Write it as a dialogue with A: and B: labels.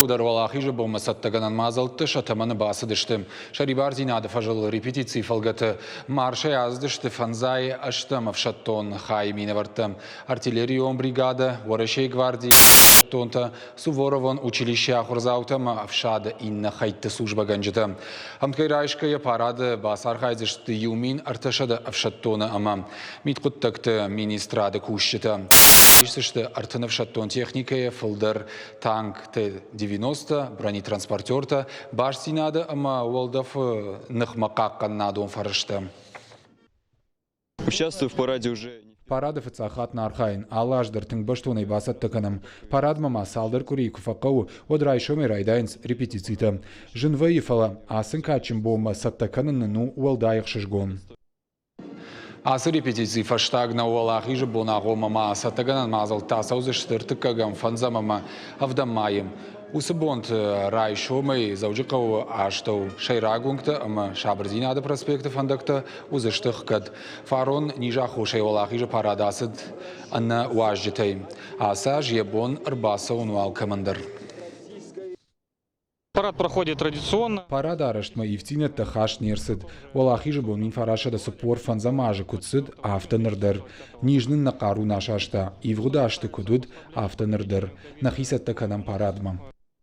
A: Удар валахи же бомма саттаганан мазалты шатаманы басы дыштым. Шарибар зинады фажыл репетиции фалгаты. Марша яздышты фанзай аштам авшаттон хаймина вартым. Артиллерион бригада, ворышей гвардии. Тонта Суворован училище ахурзаутам авшада инна хайтты служба ганжыты. Амкайрайшкая парады басар хайзышты юмин арташада авшаттона ама. Миткуттакты министрады кушчыты. Ишсышты артын авшаттон техникая фылдар танк Т-90 бронетранспортерта баш синады ама уолдав нахмакаккан надон фарышты.
B: Участвую в параде уже.
C: Парадов цахат нархайн, алаждар тыңбаштуной басат тыканым. Парад мама салдар курейку факау, одрайшоми райдайнс репетицита. Жынвы ефала, асын качым бомба саттаканын ну уалдайық шышгон.
A: Асы репетиции фаштагна уалахи же бонағо мама саттаганан мазал тасаузыштыр тыккагам фанзамама авдамайым. Усыбонт райшомай заужикау аштау шайрагунгта, ама шабрзинады проспекты фандакта узыштых кад. Фарон нижаху шайвалахи же парадасыд анна уажжитай. Аса жебон рбаса унуал командар.
D: Парад проходит традиционно.
C: Парад араштма ивтинет тахаш нерсид. Валахи же бон мин фараша да супор фанзамажы кутсид автонырдыр. Нижнын нақару нашашта. Ивгудашты кудуд автонырдыр. Нахисет таканам парадмам.